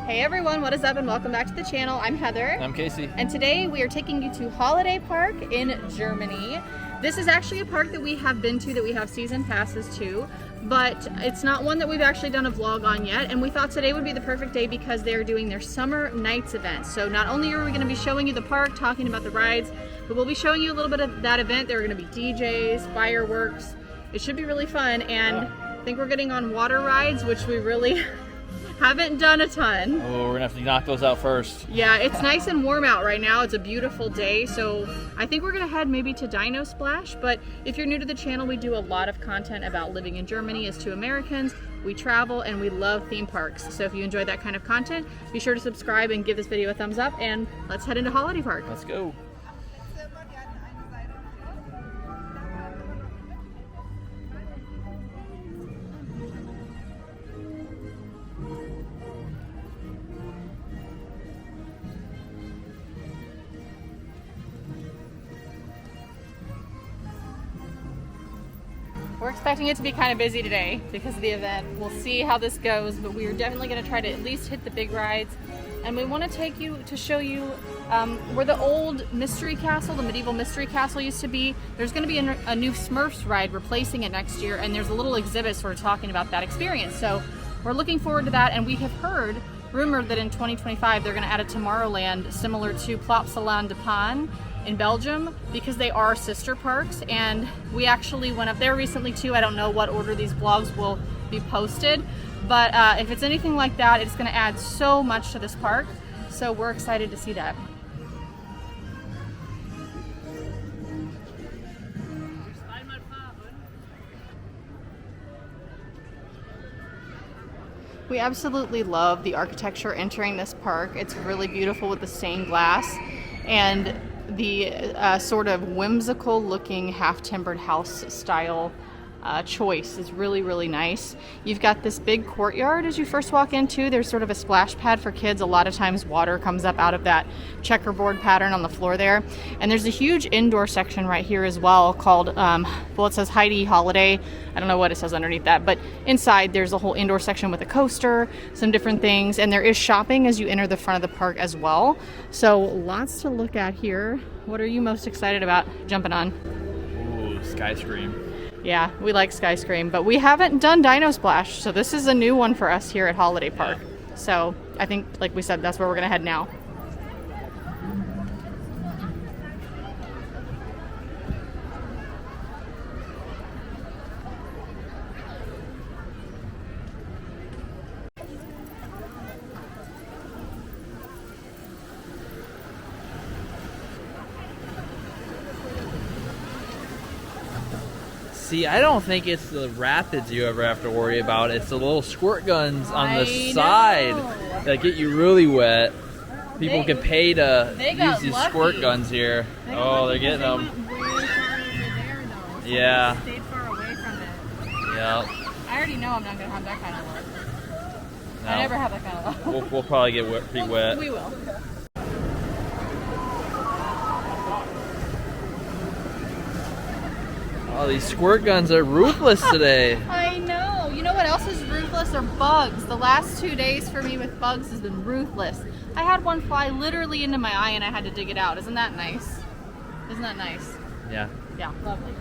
Hey everyone, what is up and welcome back to the channel. I'm Heather. I'm Casey. And today we are taking you to Holiday Park in Germany. This is actually a park that we have been to, that we have season passes to, but it's not one that we've actually done a vlog on yet. And we thought today would be the perfect day because they're doing their Summer Nights event. So not only are we going to be showing you the park, talking about the rides, but we'll be showing you a little bit of that event. There are going to be DJs, fireworks. It should be really fun. And I think we're getting on water rides, which we really haven't done a ton. Oh, we're gonna have to knock those out first. Yeah, it's nice and warm out right now. It's a beautiful day, so I think we're gonna head maybe to Dino Splash. But if you're new to the channel, we do a lot of content about living in Germany as two Americans. We travel and we love theme parks. So if you enjoy that kind of content, be sure to subscribe and give this video a thumbs up, and let's head into Holiday Park. Let's go. We're expecting it to be kind of busy today because of the event. We'll see how this goes, but we're definitely going to try to at least hit the big rides. And we want to take you to show you where the old Mystery Castle, the medieval Mystery Castle used to be. There's going to be a new Smurfs ride replacing it next year, and there's a little exhibit sort of talking about that experience. So we're looking forward to that, and we have rumored that in 2025 they're going to add a Tomorrowland similar to Plopsaland de Pan in Belgium, because they are sister parks, and we actually went up there recently too. I don't know what order these vlogs will be posted, but if it's anything like that, it's going to add so much to this park, so we're excited to see that. We absolutely love the architecture entering this park. It's really beautiful with the stained glass, and the sort of whimsical looking half-timbered house style choice is really, really nice. You've got this big courtyard as you first walk into. There's sort of a splash pad for kids. A lot of times water comes up out of that checkerboard pattern on the floor there. And there's a huge indoor section right here as well called, well, it says Heidi Holiday. I don't know what it says underneath that, but inside there's a whole indoor section with a coaster, some different things, and there is shopping as you enter the front of the park as well. So lots to look at here. What are you most excited about jumping on? Ooh, Skyscream. Yeah, we like Skyscream, but we haven't done Dino Splash, so this is a new one for us here at Holiday Park. Yeah. So I think, like we said, that's where we're gonna head now. See, I don't think it's the rapids you ever have to worry about. It's the little squirt guns on the side that get you really wet. People can pay to use these squirt guns here. Oh, they're getting them. Yeah. They stayed far away from it. Yeah. I already know I'm not going to have that kind of luck. No. I never have that kind of luck. We'll probably get pretty wet. We will. Oh, these squirt guns are ruthless today. I know. You know what else is ruthless? Are bugs. The last 2 days for me with bugs has been ruthless. I had one fly literally into my eye and I had to dig it out. Isn't that nice? Isn't that nice? Yeah. Yeah, lovely.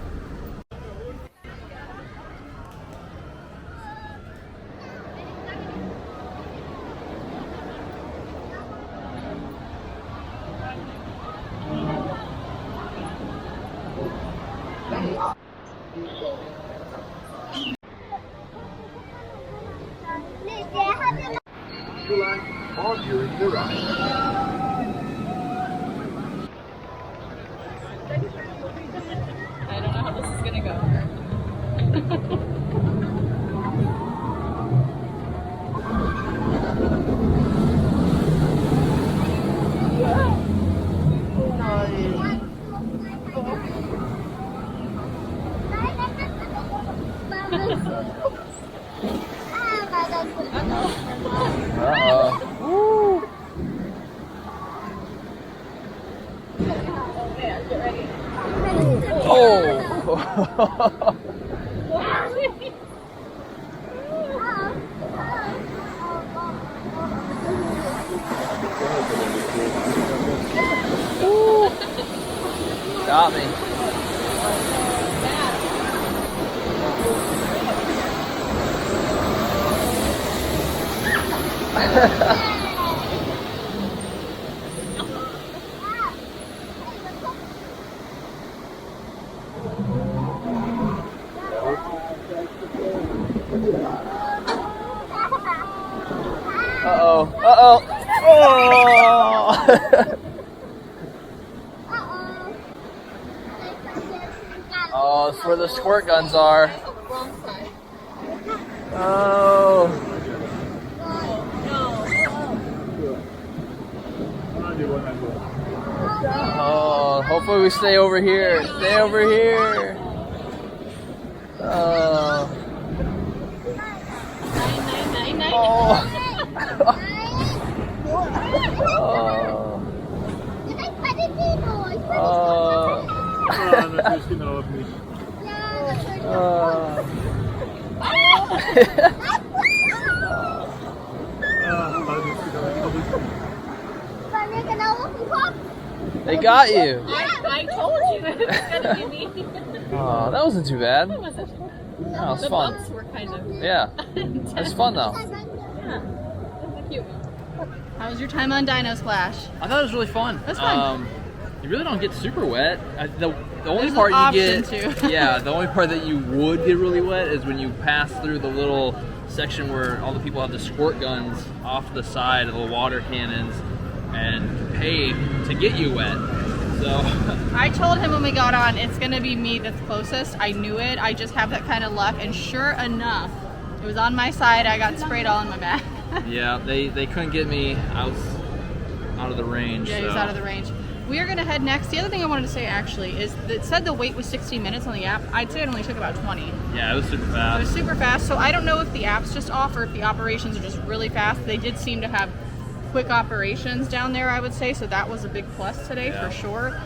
On during the ride. I don't know how this is gonna go. Oh! got me. Uh-oh. Uh-oh. Oh! Oh, that's where the squirt guns are. Oh. Oh, hopefully we stay over here. Stay over here. Oh. Oh. They got you. I told you it was gonna be me. Oh, that wasn't too bad. That wasn't. That was The fun. bumps were kind of. Yeah, that's fun though. Yeah, that was cute. How was your time on Dino Splash? I thought it was really fun. It was fun. You really don't get super wet. The only There's part an you option get, to. yeah, the only part that you would get really wet is when you pass through the little section where all the people have the squirt guns off the side, the little water cannons, and pay to get you wet. So I told him when we got on, it's gonna be me that's closest. I knew it. I just have that kind of luck, and sure enough, it was on my side. I got sprayed all in my back. yeah, they couldn't get me. I was out of the range. Yeah, he was out of the range. We are gonna head next. The other thing I wanted to say actually is that it said the wait was 60 minutes on the app. I'd say it only took about 20. Yeah, it was super It fast. was super fast. So I don't know if the app's just off or if the operations are just really fast. They did seem to have quick operations down there, I would say. So that was a big plus today for sure.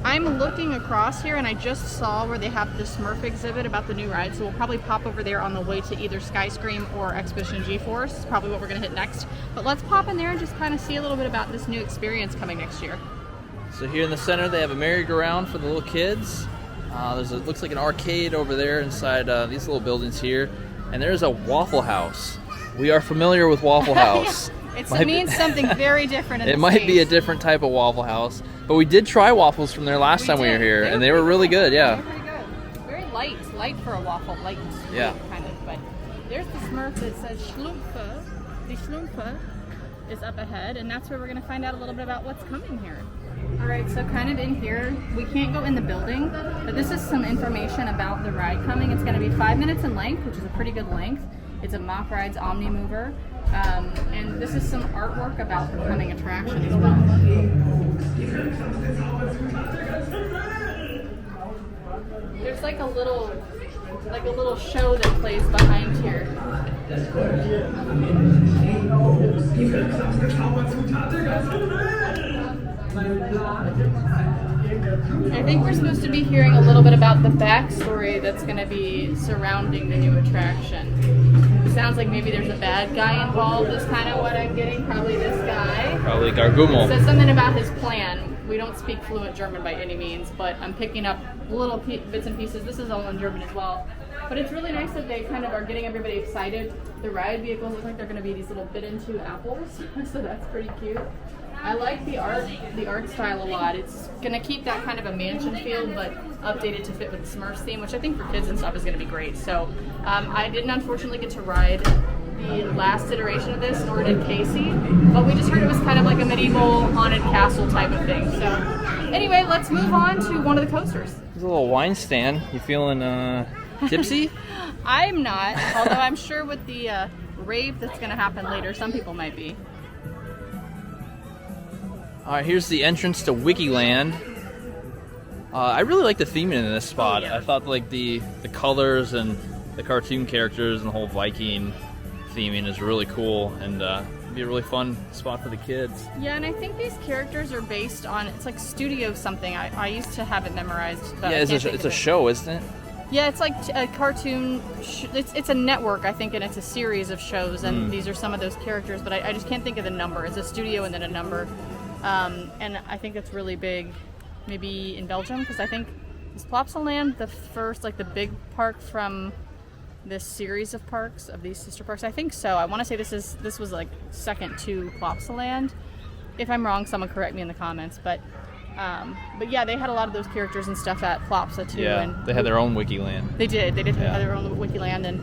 I'm looking across here and I just saw where they have the Smurf exhibit about the new ride. So we'll probably pop over there on the way to either Skyscream or Expedition GeForce. It's probably what we're gonna hit next. But let's pop in there and just kind of see a little bit about this new experience coming next year. So here in the center, they have a merry-go-round for the little kids. Looks like an arcade over there inside these little buildings here. And there's a Waffle House. We are familiar with Waffle House. It means something very different in It the might be a States. different type of Waffle House. But we did try waffles from there last time we were did. here, and they were really good, They yeah. were pretty good. Very light for a waffle, light and sweet, Yeah. kind of. But there's the Smurf that says Schlumpfe. The Schlumpfe is up ahead, and that's where we're going to find out a little bit about what's coming here. All right, so kind of in here, we can't go in the building, but this is some information about the ride coming. It's going to be 5 minutes in length, which is a pretty good length. It's a Mock Rides Omni Mover, and this is some artwork about the coming attraction as well. There's like a little show that plays behind here. I think we're supposed to be hearing a little bit about the backstory that's going to be surrounding the new attraction. It sounds like maybe there's a bad guy involved is kind of what I'm getting. Probably this guy. Probably Gargumel. It says something about his plan. We don't speak fluent German by any means, but I'm picking up little bits and pieces. This is all in German as well. But it's really nice that they kind of are getting everybody excited. The ride vehicles look like they're going to be these little bit-into apples, so that's pretty cute. I like the art style a lot. It's going to keep that kind of a mansion feel, but updated to fit with the Smurfs theme, which I think for kids and stuff is going to be great. So I didn't unfortunately get to ride the last iteration of this, nor did Casey, but we just heard it was kind of like a medieval haunted castle type of thing. So anyway, let's move on to one of the coasters. There's a little wine stand. You feeling tipsy? I'm not, although I'm sure with the rave that's going to happen later, some people might be. All right, here's the entrance to Wickie Land. I really like the theming in this spot. Oh, yeah. I thought like the colors and the cartoon characters and the whole Viking theming is really cool, and it'd be a really fun spot for the kids. Yeah, and I think these characters are based on, it's like Studio something. I used to have it memorized. But Yeah, it's a show, isn't it? Yeah, it's like a cartoon. It's a network, I think, and it's a series of shows, and these are some of those characters. But I just can't think of the number. It's a studio and then a number, and I think it's really big maybe in Belgium, because I think is Plopsaland the first, like the big park from this series of parks, of these sister parks? I think so. I want to say this was like second to Plopsaland. If I'm wrong, someone correct me in the comments. But yeah, they had a lot of those characters and stuff at Plopsa too. Yeah, and they had their own Wiki Land. They did have their own Wiki Land, and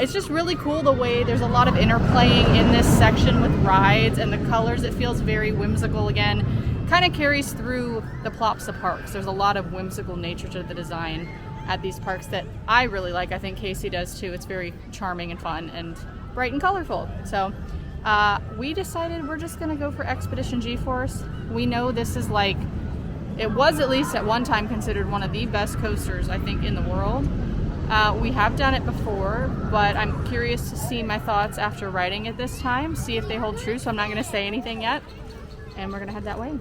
it's just really cool the way there's a lot of interplaying in this section with rides and the colors. It feels very whimsical again. Kind of carries through the Plopsa parks. There's a lot of whimsical nature to the design at these parks that I really like. I think Casey does too. It's very charming and fun and bright and colorful. So we decided we're just gonna go for Expedition GeForce. We know this is like, it was at least at one time considered one of the best coasters I think in the world. We have done it before, but I'm curious to see my thoughts after riding it this time, see if they hold true, so I'm not gonna say anything yet. And we're gonna head that way.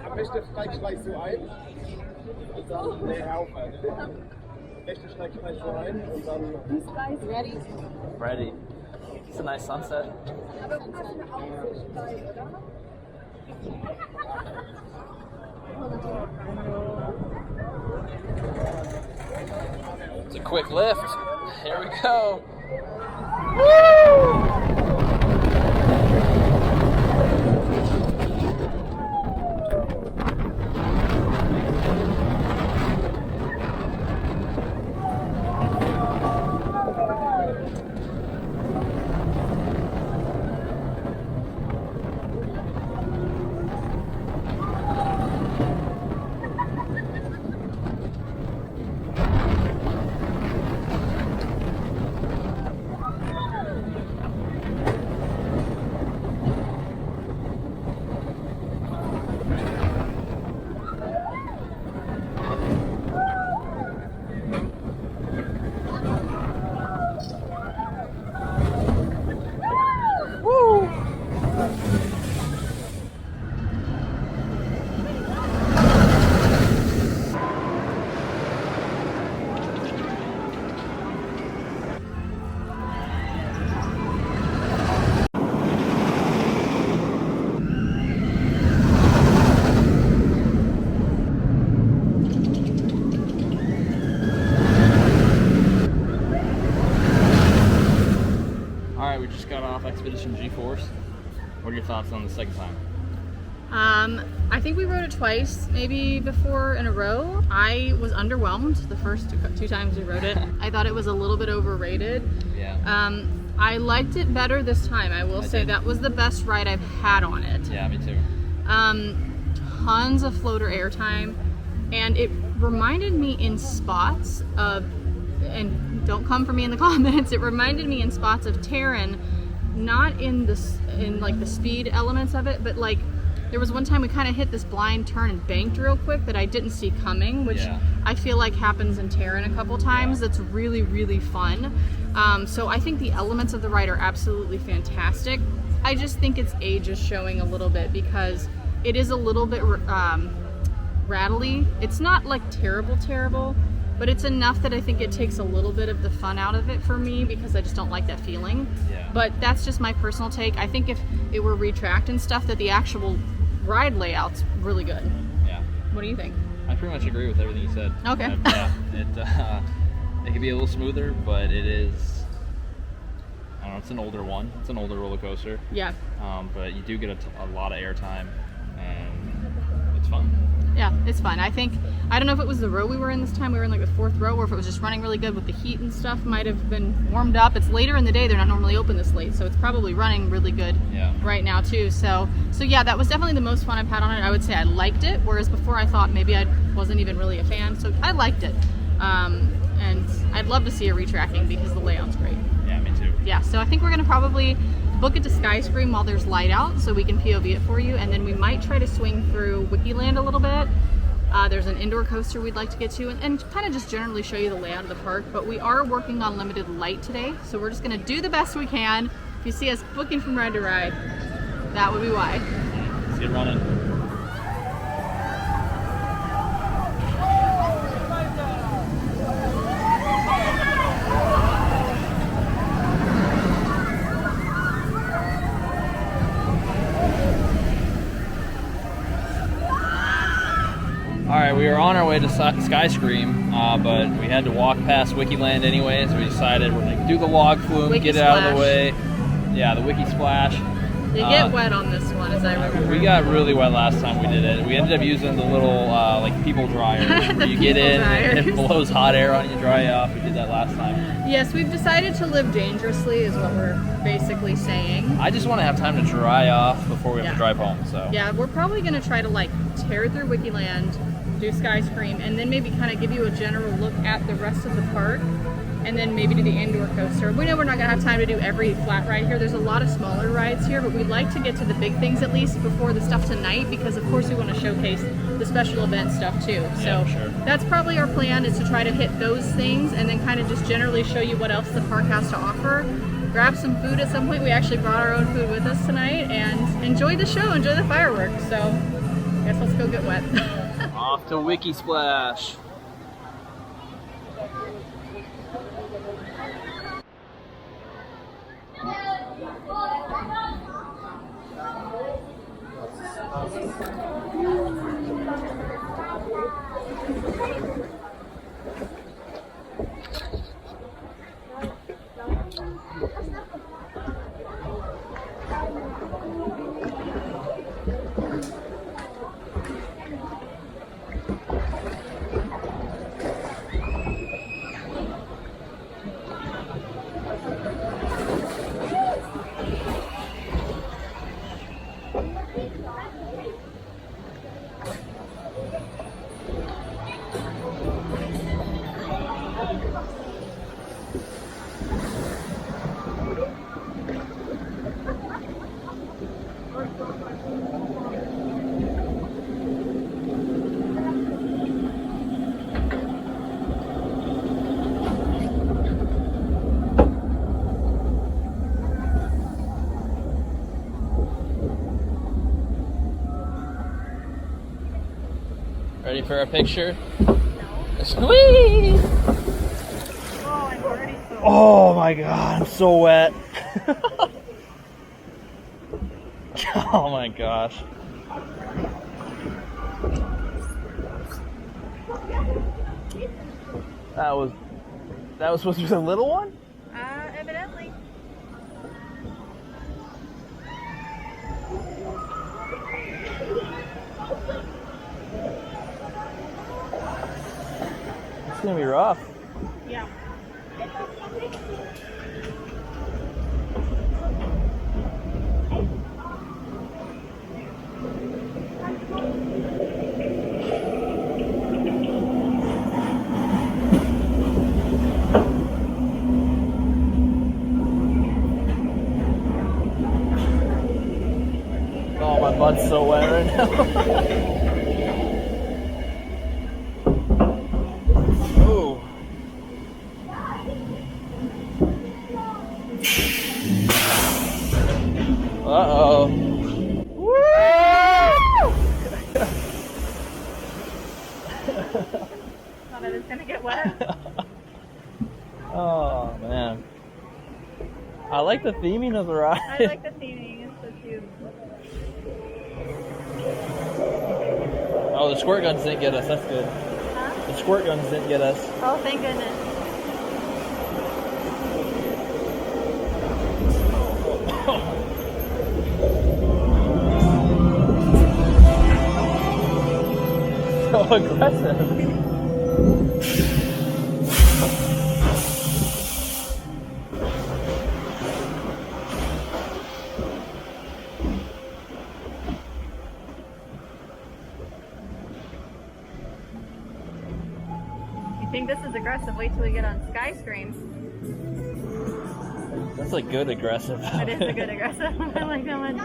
Am besten steigst gleich so ein und dann am besten steigst gleich so ein und dann Ready. It's a nice sunset. It's a quick lift. Here we go. Woo! We just got off Expedition GeForce. What are your thoughts on the second time? I think we rode it twice, maybe before in a row. I was underwhelmed the first two times we rode it. I thought it was a little bit overrated. Yeah. I liked it better this time. I will say that was the best ride I've had on it. Yeah, me too. Tons of floater airtime, and it reminded me in spots of, and don't come for me in the comments, it reminded me in spots of Terran, not in like the speed elements of it, but like there was one time we kind of hit this blind turn and banked real quick that I didn't see coming, which I feel like happens in Terran a couple times. That's really, really fun. So I think the elements of the ride are absolutely fantastic. I just think its age is showing a little bit because it is a little bit rattly. It's not like terrible, but it's enough that I think it takes a little bit of the fun out of it for me because I just don't like that feeling. Yeah. But that's just my personal take. I think if it were retracked and stuff, that the actual ride layout's really good. Yeah. What do you think? I pretty much agree with everything you said. Okay. It could be a little smoother, but it is, I don't know, it's an older one. It's an older roller coaster. Yeah. But you do get a lot of airtime, and it's fun. Yeah, it's fun. I don't know if it was the row we were in this time, we were in like the fourth row, or if it was just running really good with the heat and stuff, might have been warmed up. It's later in the day, they're not normally open this late, so it's probably running really good right now too. So yeah, that was definitely the most fun I've had on it. I would say I liked it, whereas before I thought maybe I wasn't even really a fan, so I liked it. And I'd love to see a retracking because the layout's great. Yeah, me too. Yeah, so I think we're gonna probably book it to Skyscream while there's light out so we can POV it for you, and then we might try to swing through Wickie Land a little bit. There's an indoor coaster we'd like to get to, and kind of just generally show you the layout of the park, but we are working on limited light today, so we're just going to do the best we can. If you see us booking from ride to ride, that would be why. Let's get running. Alright, we were on our way to Skyscream, but we had to walk past Wickie Land anyway, so we decided we're going to do the log flume, Wickie get it out of the Splash. way. Yeah, the Wickie Splash. They get wet on this one, as I remember. We got really wet last time we did it. We ended up using the little like people dryers where you get in and it blows hot air on you, dry you off. We did that last time. Yes, we've decided to live dangerously is what we're basically saying. I just want to have time to dry off before we have to drive home. So yeah, we're probably going to try to like tear through Wickie Land, do Skyscream, and then maybe kind of give you a general look at the rest of the park, and then maybe do the indoor coaster. We know we're not going to have time to do every flat ride here. There's a lot of smaller rides here, but we'd like to get to the big things at least before the stuff tonight, because of course we want to showcase the special event stuff too. Yeah, so sure. That's probably our plan, is to try to hit those things and then kind of just generally show you what else the park has to offer. Grab some food at some point. We actually brought our own food with us tonight, and enjoy the show, enjoy the fireworks. So I guess let's go get wet. Off to Wickie Splash. Ready for a picture? No. Sweet! Oh, I'm already so Oh my god, I'm so wet. Oh my gosh. That was supposed to be the little one? evidently. It's gonna be rough. Yeah. Oh, my butt's so wet right now. Uh-oh. Woo! Thought I was gonna get wet. Oh, man. I like the theming of the ride. I like the theming, it's so cute. Oh, the squirt guns didn't get us, that's good. Huh? The squirt guns didn't get us. Oh, thank goodness. So aggressive. You think this is aggressive? Wait till we get on Skyscream. That's a good aggressive. It is a good aggressive. I like that one.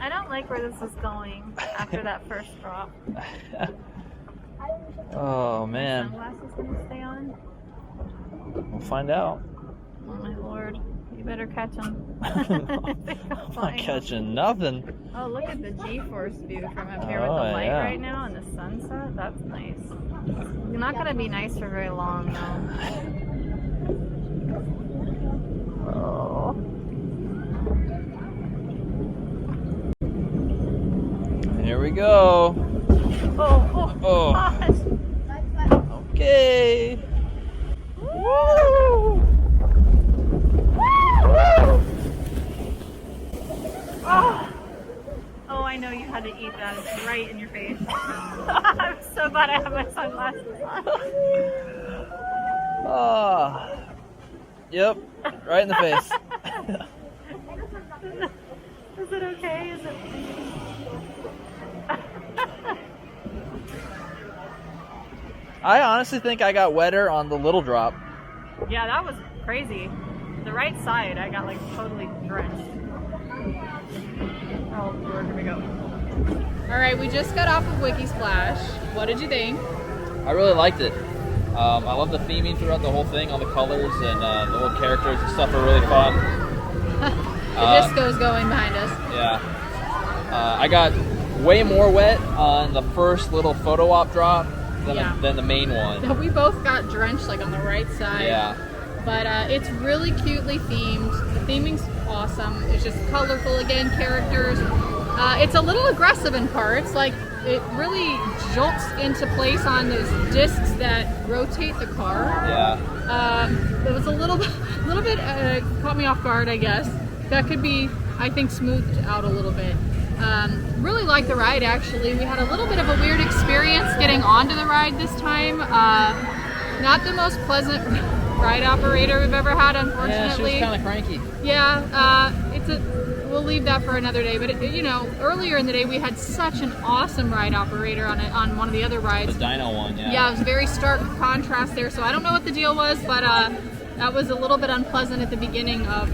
I don't like where this is going after that first drop. Oh man. Sunglasses gonna stay on? We'll find out. Oh my lord. You better catch them. I'm not catching nothing. Oh, look at the GeForce view from up here with the light right now and the sunset. That's nice. It's not going to be nice for very long, though. Oh. Here we go. Oh. Gosh. Okay. Woo! Oh, I know you had to eat that. It's right in your face. I'm so glad I have my sunglasses on. Oh. Yep. Right in the face. Is it okay? Is it? I honestly think I got wetter on the little drop. Yeah, that was crazy. The right side, I got like totally drenched. Oh, Lord, here we go. All right, we just got off of Wickie Splash. What did you think? I really liked it. I love the theming throughout the whole thing, all the colors and the little characters and stuff are really fun. The disco's going behind us. Yeah. I got way more wet on the first little photo op drop than the main one. We both got drenched like on the right side. Yeah. But it's really cutely themed. The theming's awesome. It's just colorful again, characters. It's a little aggressive in parts. Like it really jolts into place on those discs that rotate the car. Yeah. It was a little bit caught me off guard, I guess. That could be, I think, smoothed out a little bit. Really liked the ride, actually. We had a little bit of a weird experience getting onto the ride this time. Not the most pleasant ride operator we've ever had, unfortunately. Yeah, she was kind of cranky. Yeah, we'll leave that for another day. But earlier in the day we had such an awesome ride operator on one of the other rides. The Dino one, yeah. Yeah, it was very stark contrast there. So I don't know what the deal was, but that was a little bit unpleasant at the beginning of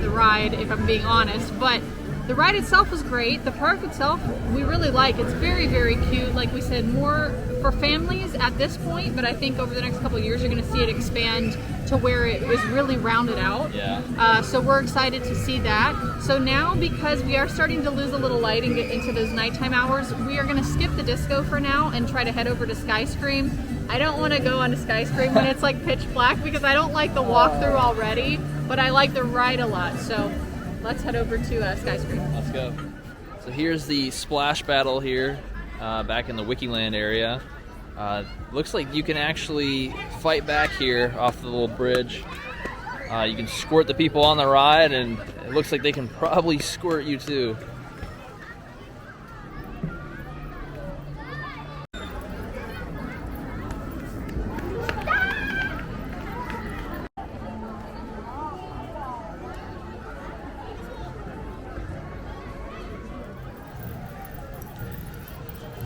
the ride, if I'm being honest. But the ride itself was great. The park itself, we really like. It's very, very cute. Like we said, more for families at this point, but I think over the next couple of years, you're going to see it expand to where it is really rounded out. Yeah. So we're excited to see that. So now, because we are starting to lose a little light and get into those nighttime hours, we are going to skip the disco for now and try to head over to Skyscream. I don't want to go on to Skyscream when it's like pitch black because I don't like the walkthrough already, but I like the ride a lot. So let's head over to Skyscream. Let's go. So here's the splash battle here, back in the Wikiland area. Looks like you can actually fight back here off the little bridge. You can squirt the people on the ride, and it looks like they can probably squirt you too.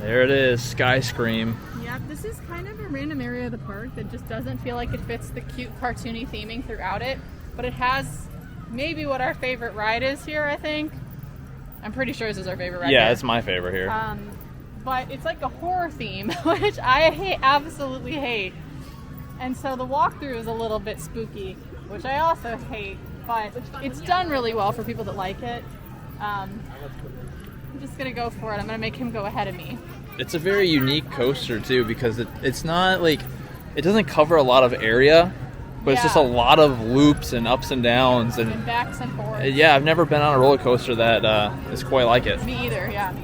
There it is, Skyscream. Yep, this is kind of a random area of the park that just doesn't feel like it fits the cute cartoony theming throughout it, but it has maybe what our favorite ride is here, I think. I'm pretty sure this is our favorite ride. Yeah, it's my favorite here. But it's like a horror theme, which I absolutely hate. And so the walkthrough is a little bit spooky, which I also hate, but it's done really well for people that like it. I'm just gonna go for it. I'm gonna make him go ahead of me. It's a very unique coaster too, because it's not like, it doesn't cover a lot of area, but it's just a lot of loops and ups and downs and backs and forths. Yeah, I've never been on a roller coaster that is quite like it. Me either, yeah.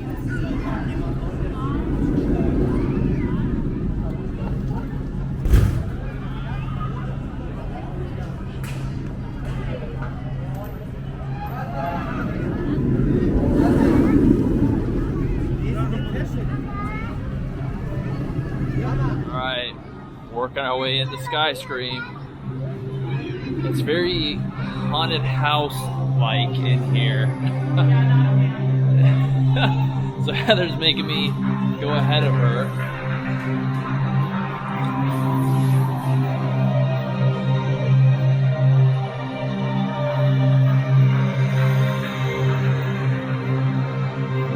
Working our way into Skyscream. It's very haunted house-like in here. So Heather's making me go ahead of her.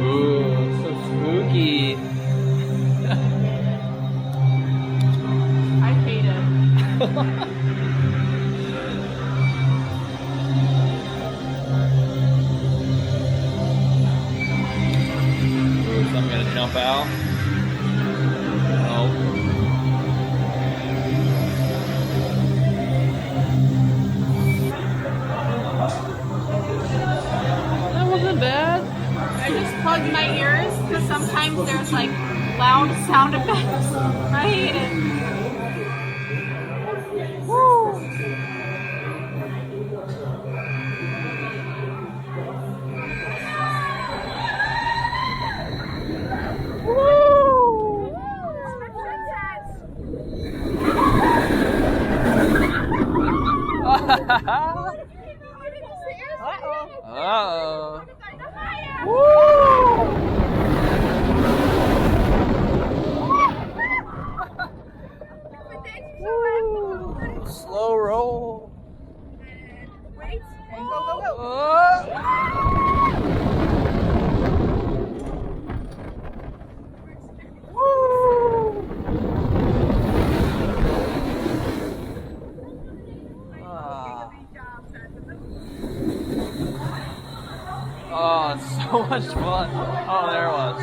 Ooh, so spooky. I hate it. Ooh, so I'm gonna jump out. Oh. That wasn't bad. I just plugged my ears because sometimes there's like loud sound effects. I hate it. Woo! Woo! Uh-oh. Woo! Slow roll. Wait, and go, go, go. Oh, it's so much fun. Oh, there it was.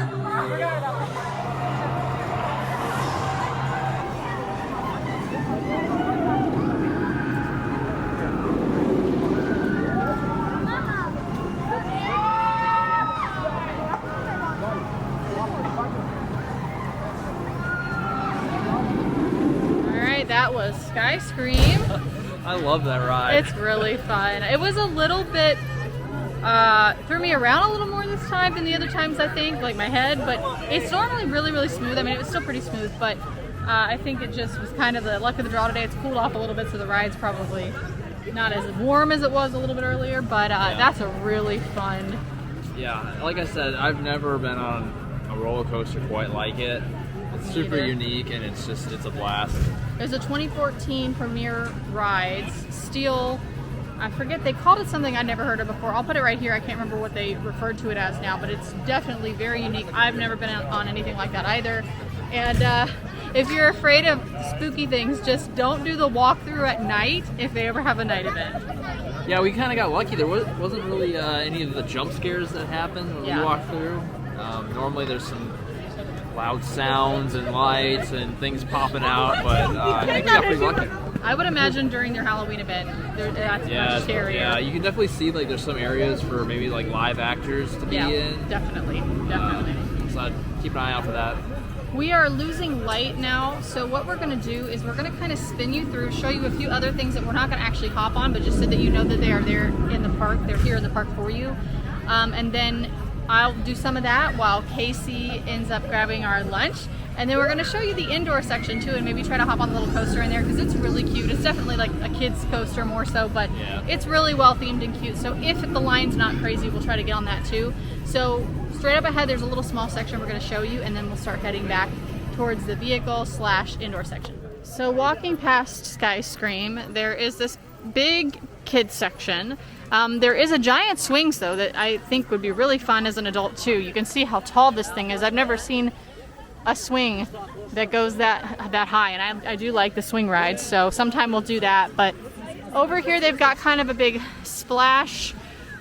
Alright, that was Skyscream. I love that ride. It's really fun. It was a little bit threw me around a little more this time than the other times, I think, like my head, but it's normally really, really smooth. I mean, it was still pretty smooth, but I think it just was kind of the luck of the draw today. It's cooled off a little bit, so the ride's probably not as warm as it was a little bit earlier, but that's a really fun. Yeah, like I said, I've never been on a roller coaster quite like it. It's super unique, and it's a blast. There's a 2014 Premier Rides Steel. I forget, they called it something I'd never heard of before. I'll put it right here. I can't remember what they referred to it as now, but it's definitely very unique. I've never been on anything like that either. And if you're afraid of spooky things, just don't do the walkthrough at night if they ever have a night event. Yeah, we kind of got lucky. There wasn't really any of the jump scares that happened when we walked through. Normally there's some loud sounds and lights and things popping out, but I think we got pretty lucky. I would imagine during their Halloween event, that's much scarier. Yeah, you can definitely see like there's some areas for maybe like live actors to be in. Definitely. So I'd keep an eye out for that. We are losing light now, so what we're going to do is we're going to kind of spin you through, show you a few other things that we're not going to actually hop on, but just so that you know that they are there in the park. They're here in the park for you. And then I'll do some of that while Casey ends up grabbing our lunch. And then we're going to show you the indoor section too, and maybe try to hop on the little coaster in there because it's really cute. It's definitely like a kid's coaster more so, but it's really well themed and cute. So if the line's not crazy, we'll try to get on that too. So straight up ahead, there's a little small section we're going to show you, and then we'll start heading back towards the vehicle/indoor section. So walking past Skyscream, there is this big kids section. There is a giant swings though that I think would be really fun as an adult too. You can see how tall this thing is. I've never seen a swing that goes that high, and I do like the swing rides, so sometime we'll do that. But over here they've got kind of a big splash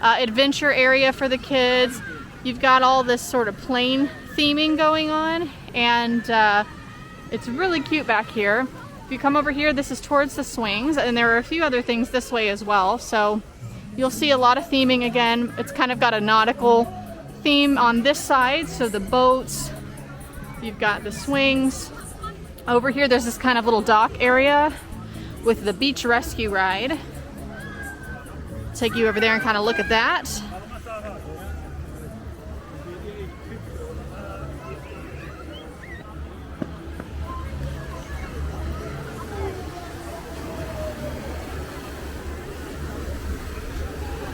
adventure area for the kids. You've got all this sort of plane theming going on, and it's really cute back here. If you come over here, this is towards the swings, and there are a few other things this way as well, so you'll see a lot of theming again. It's kind of got a nautical theme on this side, so the boats, you've got the swings. Over here there's this kind of little dock area with the beach rescue ride. Take you over there and kind of look at that.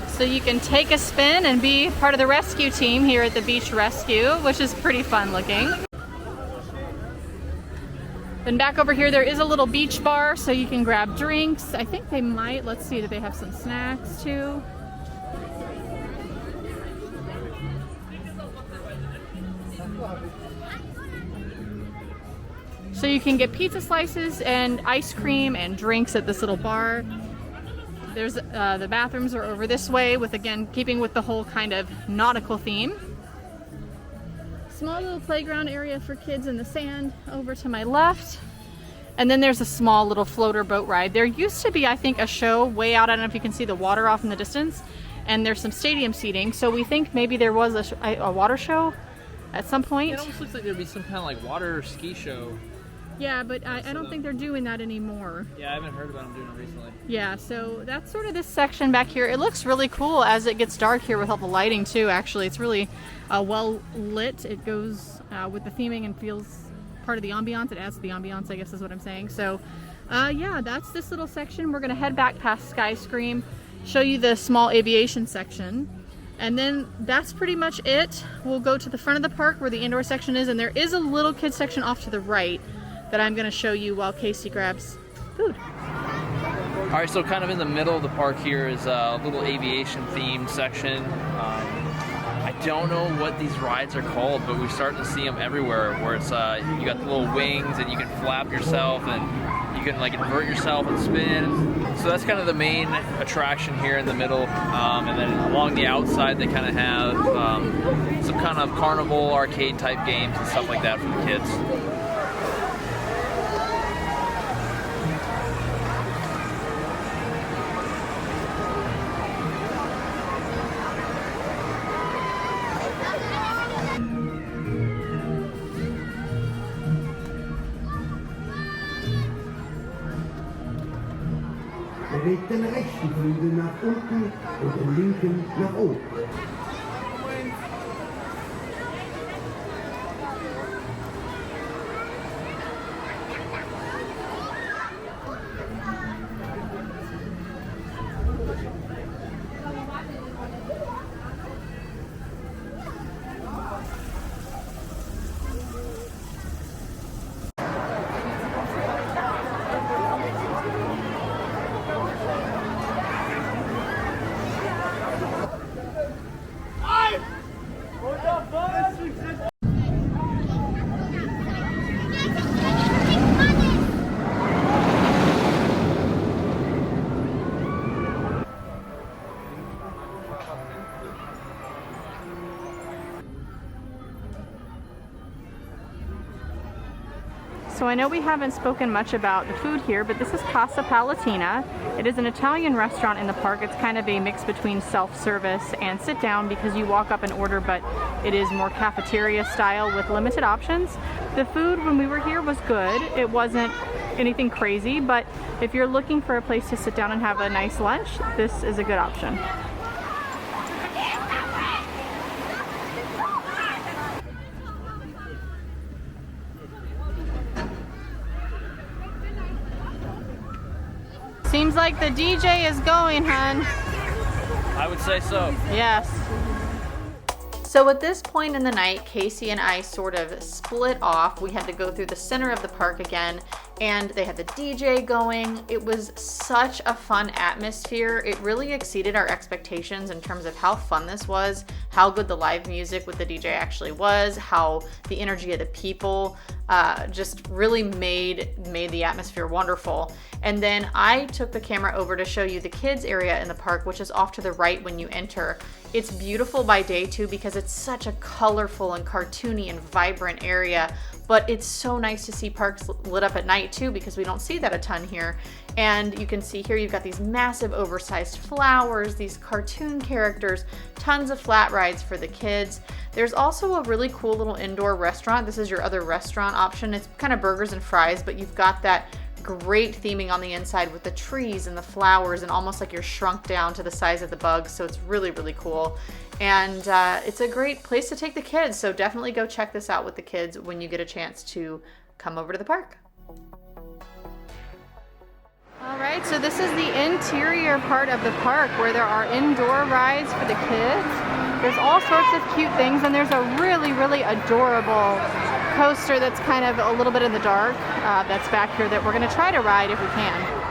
So So you can take a spin and be part of the rescue team here at the Beach Rescue, which is pretty fun looking. Then back over here, there is a little beach bar, so you can grab drinks. I think they might, let's see, do they have some snacks too? So you can get pizza slices and ice cream and drinks at this little bar. There's the bathrooms are over this way, with, again, keeping with the whole kind of nautical theme. Small little playground area for kids in the sand over to my left. And then there's a small little floater boat ride. There used to be, I think, a show way out. I don't know if you can see the water off in the distance. And there's some stadium seating. So we think maybe there was a water show at some point. It almost looks like there'd be some kind of like water ski show. Yeah, but I don't think they're doing that anymore. Yeah, I haven't heard about them doing it recently. Yeah, so that's sort of this section back here. It looks really cool as it gets dark here with all the lighting too, actually. It's really well lit. It goes with the theming and feels part of the ambiance. It adds to the ambiance, I guess is what I'm saying. So yeah, that's this little section. We're gonna head back past Skyscream, show you the small aviation section. And then that's pretty much it. We'll go to the front of the park where the indoor section is, and there is a little kids section off to the right that I'm going to show you while Casey grabs food. All right, so kind of in the middle of the park here is a little aviation themed section. I don't know what these rides are called, but we're starting to see them everywhere, where it's you got the little wings and you can flap yourself and you can like invert yourself and spin. So that's kind of the main attraction here in the middle. And then along the outside they kind of have some kind of carnival arcade type games and stuff like that for the kids. Bewegt den rechten Flügel nach unten und den linken nach oben. So I know we haven't spoken much about the food here, but this is Casa Palatina. It is an Italian restaurant in the park. It's kind of a mix between self-service and sit-down because you walk up and order, but it is more cafeteria style with limited options. The food when we were here was good. It wasn't anything crazy, but if you're looking for a place to sit down and have a nice lunch, this is a good option. Seems like the DJ is going, hon. I would say so. Yes. So at this point in the night, Casey and I sort of split off. We had to go through the center of the park again, and they had the DJ going. It was such a fun atmosphere. It really exceeded our expectations in terms of how fun this was, how good the live music with the DJ actually was, how the energy of the people just really made the atmosphere wonderful. And then I took the camera over to show you the kids area in the park, which is off to the right when you enter. It's beautiful by day too because it's such a colorful and cartoony and vibrant area, but it's so nice to see parks lit up at night too because we don't see that a ton here. And you can see here you've got these massive oversized flowers, these cartoon characters, tons of flat rides for the kids. There's also a really cool little indoor restaurant. This is your other restaurant option. It's kind of burgers and fries, but you've got that great theming on the inside with the trees and the flowers and almost like you're shrunk down to the size of the bugs. So it's really, really cool. And it's a great place to take the kids. So definitely go check this out with the kids when you get a chance to come over to the park. All right, so this is the interior part of the park where there are indoor rides for the kids. There's all sorts of cute things, and there's a really, really adorable coaster that's kind of a little bit in the dark that's back here that we're going to try to ride if we can.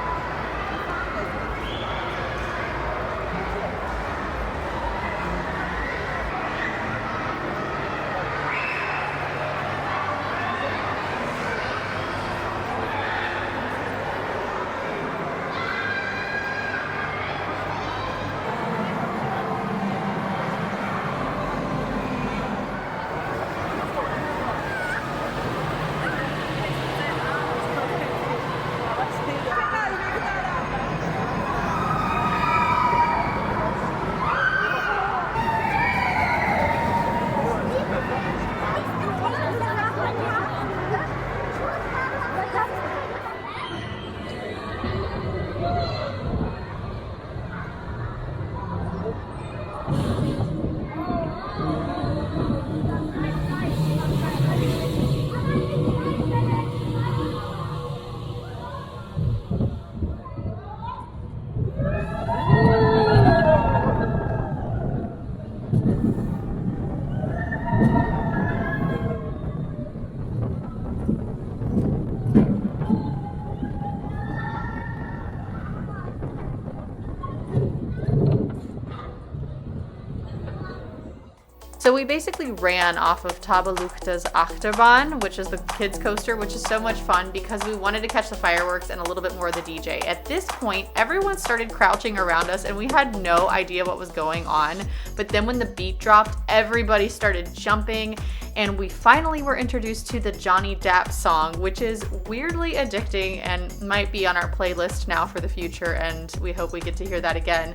So we basically ran off of Tabaluchta's Achterbahn, which is the kids coaster, which is so much fun because we wanted to catch the fireworks and a little bit more of the DJ. At this point, everyone started crouching around us and we had no idea what was going on. But then when the beat dropped, everybody started jumping and we finally were introduced to the Johnny Depp song, which is weirdly addicting and might be on our playlist now for the future, and we hope we get to hear that again.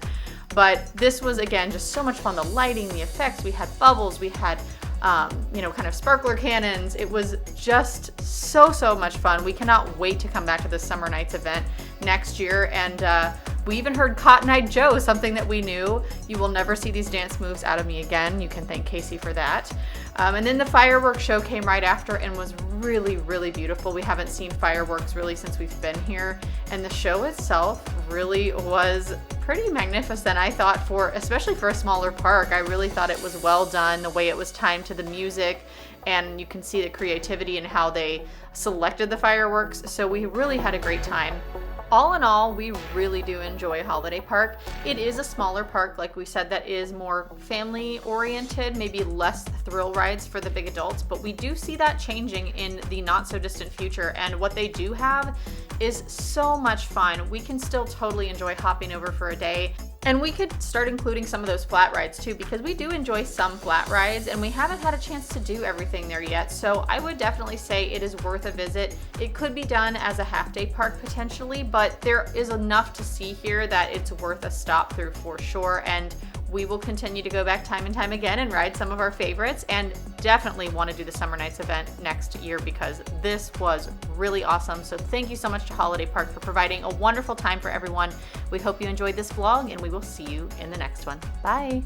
But this was, again, just so much fun. The lighting, the effects, we had bubbles, we had, kind of sparkler cannons. It was just so much fun. We cannot wait to come back to the Summer Nights event next year. And we even heard Cotton Eye Joe, something that we knew. You will never see these dance moves out of me again. You can thank Casey for that. And then the fireworks show came right after and was really beautiful. We haven't seen fireworks really since we've been here. And the show itself really was pretty magnificent, I thought, especially for a smaller park. I really thought it was well done, the way it was timed to the music, and you can see the creativity in how they selected the fireworks. So we really had a great time. All in all, we really do enjoy Holiday Park. It is a smaller park, like we said, that is more family oriented, maybe less thrill rides for the big adults, but we do see that changing in the not so distant future. And what they do have is so much fun. We can still totally enjoy hopping over for a day. And we could start including some of those flat rides too, because we do enjoy some flat rides and we haven't had a chance to do everything there yet. So I would definitely say it is worth a visit. It could be done as a half-day park potentially, but there is enough to see here that it's worth a stop through for sure. And we will continue to go back time and time again and ride some of our favorites, and definitely want to do the Summer Nights event next year because this was really awesome. So thank you so much to Holiday Park for providing a wonderful time for everyone. We hope you enjoyed this vlog and we will see you in the next one. Bye.